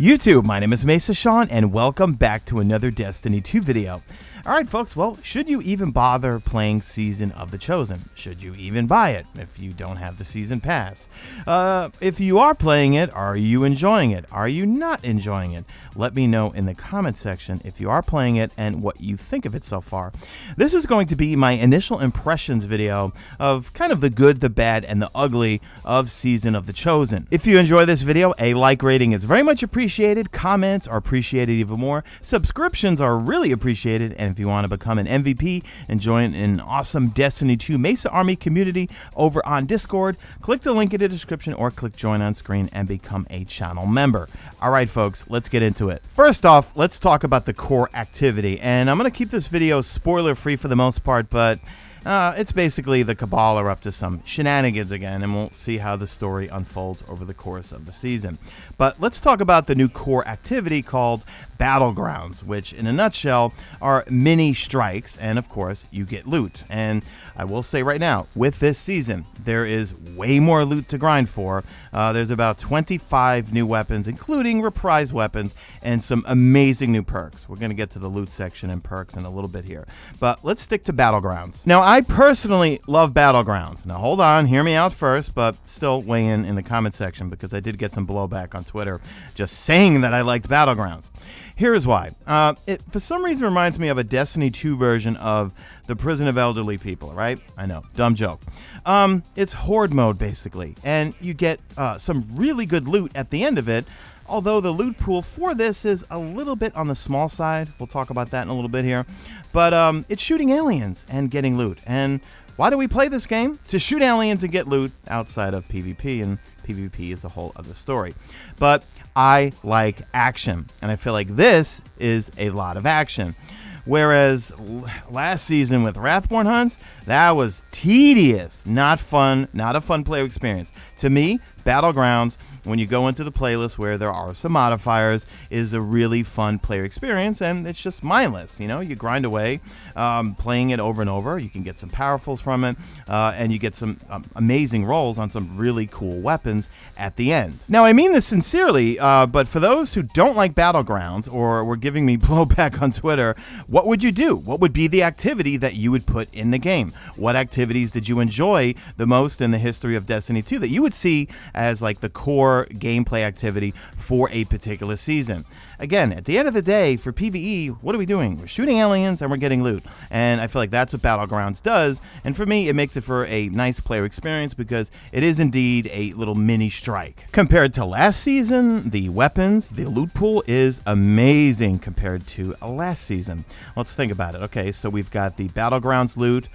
YouTube, my name is Mesa and welcome back to another Destiny 2 video. Alright folks, well, should you even bother playing Season of the Chosen? Should you even buy it if you don't have the Season Pass? If you are playing it, are you enjoying it? Are you not enjoying it? Let me know in the comment section if you are playing it and what you think of it so far. This is going to be my initial impressions video of kind of the good, the bad, and the ugly of Season of the Chosen. If you enjoy this video, a like rating is very much appreciated, comments are appreciated even more, subscriptions are really appreciated, and if you want to become an MVP and join an awesome Destiny 2 Mesa Army community over on Discord, click the link in the description or click join on screen and become a channel member. Alright folks, let's get into it. First off, let's talk about the core activity, and I'm going to keep this video spoiler free for the most part, but it's basically the Cabal are up to some shenanigans again, and we'll see how the story unfolds over the course of the season. But let's talk about the new core activity called Battlegrounds, which in a nutshell are mini strikes, and of course you get loot. And I will say right now, with this season, there is way more loot to grind for. There's about 25 new weapons, including reprise weapons, and some amazing new perks. We're going to get to the loot section and perks in a little bit here, but let's stick to Battlegrounds. Now, I personally love Battlegrounds. Now, hold on, hear me out first, but still weigh in the comment section because I did get some blowback on Twitter just saying that I liked Battlegrounds. Here's why. It, for some reason, reminds me of a Destiny 2 version of the Prison of Elderly People, right? I know, dumb joke. It's Horde mode, basically, and you get some really good loot at the end of it, although the loot pool for this is a little bit on the small side. We'll talk about that in a little bit here. But it's shooting aliens and getting loot. And why do we play this game? To shoot aliens and get loot outside of PvP, and PvP is a whole other story. But I like action, and I feel like this is a lot of action. Whereas last season with Wrathborn hunts, that was tedious, not fun, not a fun player experience. To me, Battlegrounds, when you go into the playlist where there are some modifiers, is a really fun player experience, and it's just mindless. You know, you grind away, playing it over and over. You can get some powerfuls from it, and you get some amazing rolls on some really cool weapons at the end. Now, I mean this sincerely, but for those who don't like Battlegrounds or were giving me blowback on Twitter, what would you do? What would be the activity that you would put in the game? What activities did you enjoy the most in the history of Destiny 2 that you would see as like the core gameplay activity for a particular season? Again, at the end of the day, for PvE, what are we doing? We're shooting aliens and we're getting loot. And I feel like that's what Battlegrounds does. And for me, it makes it for a nice player experience because it is indeed a little mini strike. Compared to last season, the weapons, the loot pool is amazing compared to last season. Let's think about it. Okay, so we've got the Battlegrounds loot.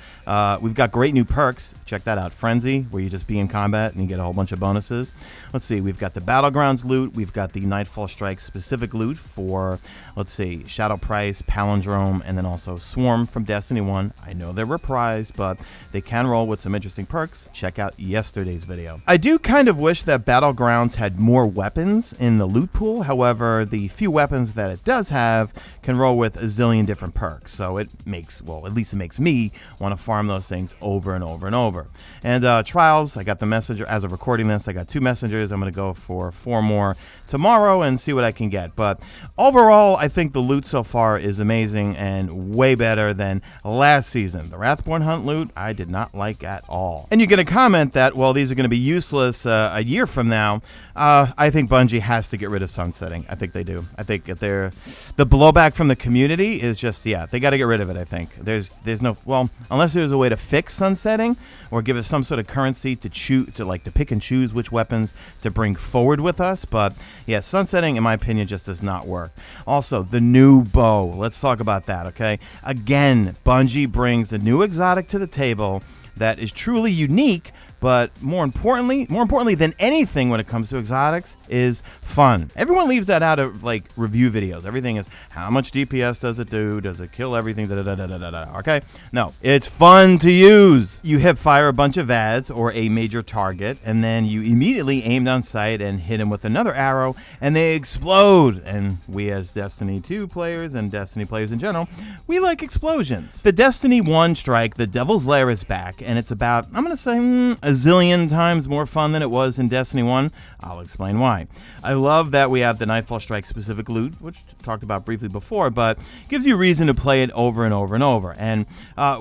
We've got great new perks. Check that out. Frenzy, where you just be in combat and you get a whole bunch of bonuses. Let's see. We've got the Battlegrounds loot. We've got the Nightfall Strike specific loot for, let's see, Shadow Price, Palindrome, and then also Swarm from Destiny 1. I know they're reprised, but they can roll with some interesting perks. Check out yesterday's video. I do kind of wish that Battlegrounds had more weapons in the loot pool. However, the few weapons that it does have can roll with a zillion different perks. So it makes, well, at least it makes me want to farm those things over and over and over. And Trials, I got the messenger. As of recording this, I got 2 messengers. I'm going to go for 4 more tomorrow and see what I can get. But overall, I think the loot so far is amazing and way better than last season. The Wrathborn hunt loot, I did not like at all. And you're going to comment that, well, these are going to be useless a year from now. I think Bungie has to get rid of sunsetting. I think they do. I think the blowback from the community is just, yeah, they got to get rid of it, I think. There's no, well, unless there's a way to fix sunsetting or give us some sort of currency to pick and choose which weapons to bring forward with us. But yeah, sunsetting, in my opinion, just does not work. Also, the new bow. Let's talk about that, okay? Again, Bungie brings a new exotic to the table that is truly unique, but more importantly than anything when it comes to exotics is fun. Everyone leaves that out of like review videos. Everything is how much DPS does it do? Does it kill everything? Okay? No, it's fun to use. You hip fire a bunch of ads or a major target, and then you immediately aim down sight and hit them with another arrow, and they explode. And we as Destiny 2 players and Destiny players in general, we like explosions. The Destiny 1 strike, the Devil's Lair, is back, and it's about, I'm going to say, a gazillion times more fun than it was in Destiny 1. I'll explain why. I love that we have the Nightfall Strike specific loot, which I talked about briefly before, but gives you reason to play it over and over and over. And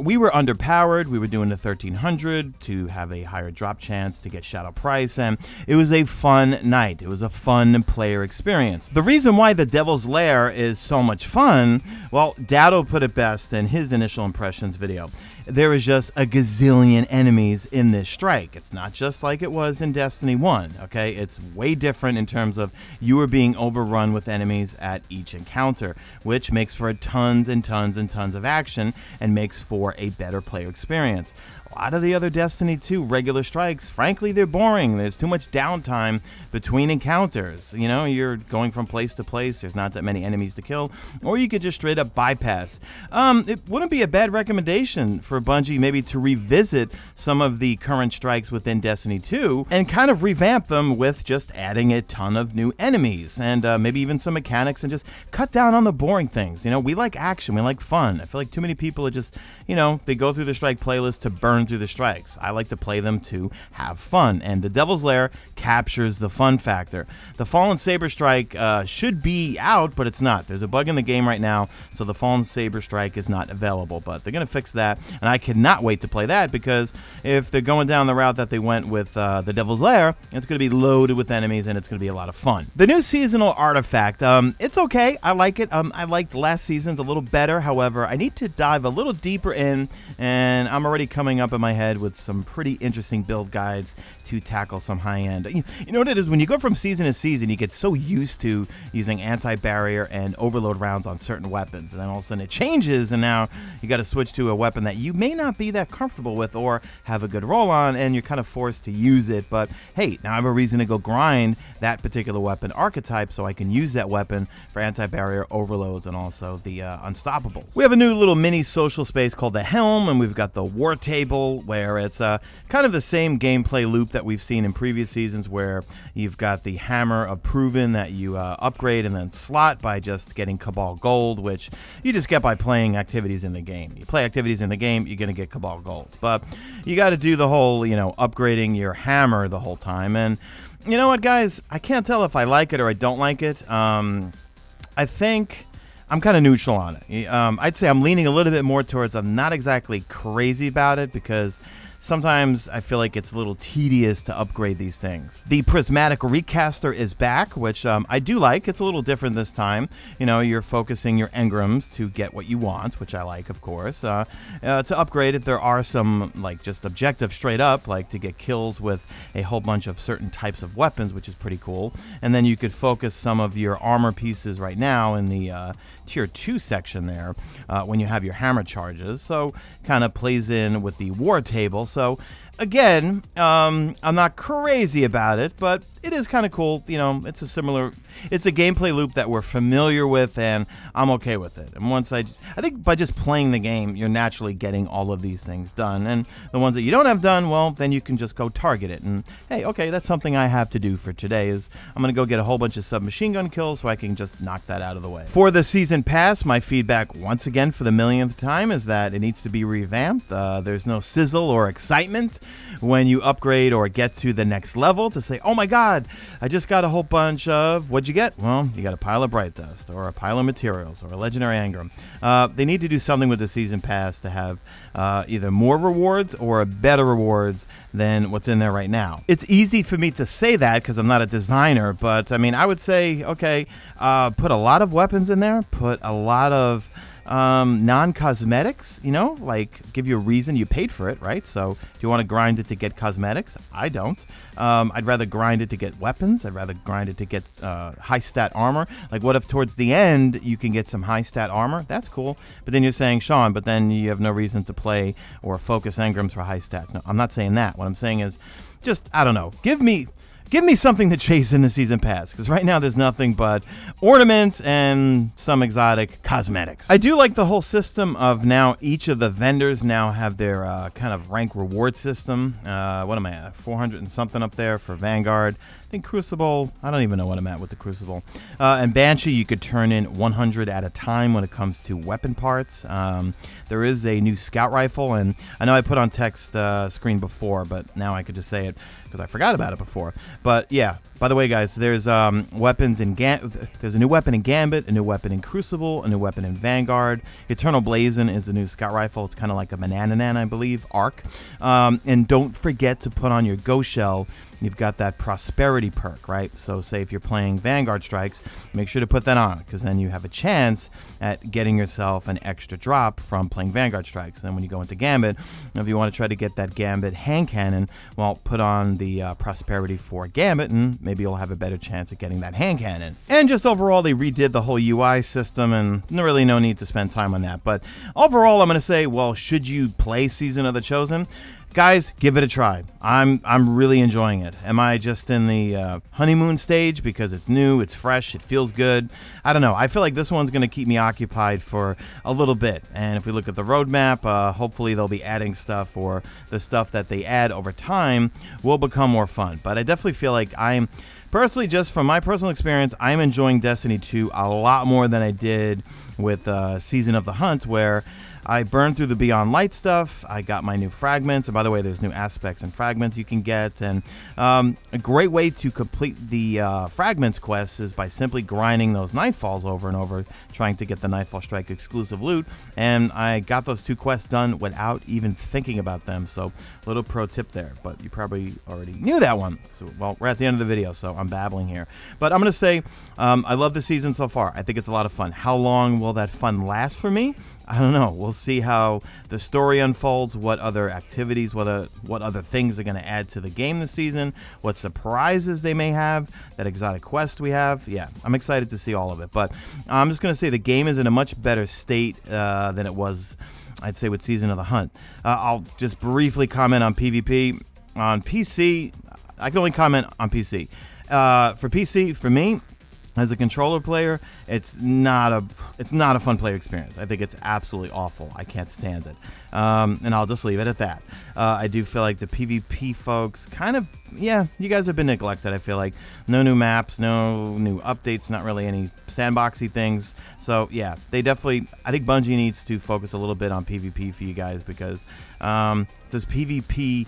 we were underpowered. We were doing the 1300 to have a higher drop chance to get Shadow Price, and it was a fun night. It was a fun player experience. The reason why the Devil's Lair is so much fun, well, Dado put it best in his initial impressions video. There is just a gazillion enemies in this strike. It's not just like it was in Destiny 1, okay? It's way different in terms of you are being overrun with enemies at each encounter, which makes for tons and tons and tons of action and makes for a better player experience. A lot of the other Destiny 2 regular strikes, frankly, they're boring. There's too much downtime between encounters. You know, you're going from place to place. There's not that many enemies to kill. Or you could just straight up bypass. It wouldn't be a bad recommendation for Bungie maybe to revisit some of the current strikes within Destiny 2 and kind of revamp them with just adding a ton of new enemies and maybe even some mechanics and just cut down on the boring things. You know, we like action. We like fun. I feel like too many people are just, you know, they go through the strike playlist to burn through the strikes. I like to play them to have fun, and the Devil's Lair captures the fun factor. The Fallen Saber Strike should be out, but it's not. There's a bug in the game right now, so the Fallen Saber Strike is not available, but they're going to fix that, and I cannot wait to play that because if they're going down the route that they went with the Devil's Lair, it's going to be loaded with enemies, and it's going to be a lot of fun. The new seasonal artifact, it's okay. I like it. I liked last season's a little better. However, I need to dive a little deeper in, and I'm already coming up in my head with some pretty interesting build guides to tackle some high-end. You know what it is? When you go from season to season, you get so used to using anti-barrier and overload rounds on certain weapons, and then all of a sudden it changes, and now you got to switch to a weapon that you may not be that comfortable with or have a good roll on, and you're kind of forced to use it. But hey, now I have a reason to go grind that particular weapon archetype so I can use that weapon for anti-barrier overloads and also the unstoppables. We have a new little mini social space called the Helm, and we've got the War Table, where it's kind of the same gameplay loop that we've seen in previous seasons, where you've got the Hammer of Proven that you upgrade and then slot by just getting Cabal Gold, which you just get by playing activities in the game. You play activities in the game, you're going to get Cabal Gold. But you got to do the whole, you know, upgrading your hammer the whole time. And you know what, guys? I can't tell if I like it or I don't like it. I think I'm kind of neutral on it. I'd say I'm leaning a little bit more towards I'm not exactly crazy about it because sometimes I feel like it's a little tedious to upgrade these things. The Prismatic Recaster is back, which I do like. It's a little different this time. You know, you're focusing your engrams to get what you want, which I like, of course. To upgrade it, there are some, like, just objectives straight up, like to get kills with a whole bunch of certain types of weapons, which is pretty cool. And then you could focus some of your armor pieces right now in the Tier 2 section there when you have your hammer charges. So kind of plays in with the War Table. So again, I'm not crazy about it, but it is kind of cool. You know, it's a gameplay loop that we're familiar with, and I'm okay with it. And once I think by just playing the game, you're naturally getting all of these things done. And the ones that you don't have done, well, then you can just go target it. And hey, okay, that's something I have to do for today is I'm going to go get a whole bunch of submachine gun kills so I can just knock that out of the way. For the season pass, my feedback once again for the millionth time is that it needs to be revamped. There's no sizzle or excitement when you upgrade or get to the next level to say, oh my god, I just got a whole bunch of, what'd you get? Well, you got a pile of Bright Dust or a pile of materials or a legendary engram. They need to do something with the season pass to have either more rewards or better rewards than what's in there right now. It's easy for me to say that because I'm not a designer, but I mean, I would say, okay, put a lot of weapons in there, put a lot of non-cosmetics, you know, like give you a reason you paid for it, right? So if you want to grind it to get cosmetics, I don't. I'd rather grind it to get weapons. I'd rather grind it to get high stat armor. Like what if towards the end you can get some high stat armor? That's cool. But then you're saying, Sean, but then you have no reason to play or focus engrams for high stats. No, I'm not saying that. What I'm saying is just, I don't know, give me something to chase in the season pass, because right now there's nothing but ornaments and some exotic cosmetics. I do like the whole system of now each of the vendors now have their kind of rank reward system. What am I at? 400 and something up there for Vanguard. I In Crucible, I don't even know what I'm at with the Crucible. And Banshee, you could turn in 100 at a time when it comes to weapon parts. There is a new scout rifle, and I know I put on text screen before, but now I could just say it because I forgot about it before. But yeah, by the way, guys, there's weapons in there's a new weapon in Gambit, a new weapon in Crucible, a new weapon in Vanguard. Eternal Blazon is the new scout rifle. It's kind of like a Manananan, I believe, arc. And don't forget to put on your Ghost Shell. You've got that prosperity perk, right? So say if you're playing Vanguard Strikes, make sure to put that on, because then you have a chance at getting yourself an extra drop from playing Vanguard Strikes. And then when you go into Gambit, if you want to try to get that Gambit hand cannon, well, put on the prosperity for Gambit, and maybe you'll have a better chance at getting that hand cannon. And just overall, they redid the whole UI system, and really no need to spend time on that. But overall, I'm going to say, well, should you play Season of the Chosen? Guys, give it a try. I'm really enjoying it. Am I just in the honeymoon stage because it's new, it's fresh, it feels good? I don't know. I feel like this one's going to keep me occupied for a little bit. And if we look at the roadmap, hopefully they'll be adding stuff, or the stuff that they add over time will become more fun. But I definitely feel like I'm personally, just from my personal experience, I'm enjoying Destiny 2 a lot more than I did with Season of the Hunt, where I burned through the Beyond Light stuff. I got my new fragments. And by the way, there's new aspects and fragments you can get. And a great way to complete the fragments quests is by simply grinding those Nightfalls over and over, trying to get the Nightfall Strike exclusive loot. And I got those 2 quests done without even thinking about them. So little pro tip there, but you probably already knew that one. So, well, we're at the end of the video, so I'm babbling here. But I'm going to say I love the season so far. I think it's a lot of fun. How long will that fun last for me? I don't know. We'll see how the story unfolds, what other activities, what other things are going to add to the game this season, what surprises they may have, that exotic quest we have. Yeah, I'm excited to see all of it. But I'm just going to say the game is in a much better state than it was, I'd say, with Season of the Hunt. I'll just briefly comment on PvP. On PC, I can only comment on PC. For PC, for me, as a controller player, it's not a fun player experience. I think it's absolutely awful. I can't stand it. And I'll just leave it at that. I do feel like the PvP folks kind of, yeah, you guys have been neglected. I feel like no new maps, no new updates, not really any sandboxy things. So yeah, they definitely, I think Bungie needs to focus a little bit on PvP for you guys, because does PvP,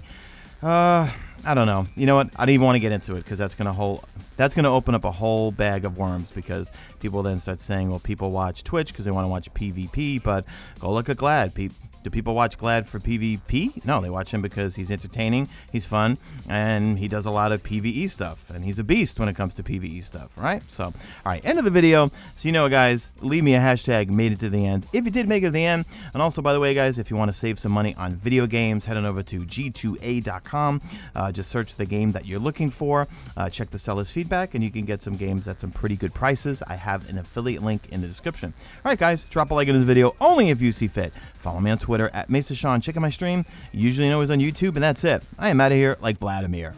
I don't know. You know what? I don't even want to get into it, because that's going to open up a whole bag of worms, because people then start saying, well, people watch Twitch because they want to watch PvP, but go look at Glad. Do people watch Glad for PvP? No, they watch him because he's entertaining, he's fun, and he does a lot of PvE stuff, and he's a beast when it comes to PvE stuff, right? So, all right, end of the video. So, you know, guys, leave me a hashtag made it to the end if you did make it to the end. And also, by the way, guys, if you want to save some money on video games, head on over to g2a.com. Just search the game that you're looking for, check the seller's feedback, and you can get some games at some pretty good prices. I have an affiliate link in the description. All right, guys, drop a like on this video only if you see fit. Follow me on Twitter at Mesa. Check out my stream. Usually always on YouTube, and that's it. I am out of here like Vladimir.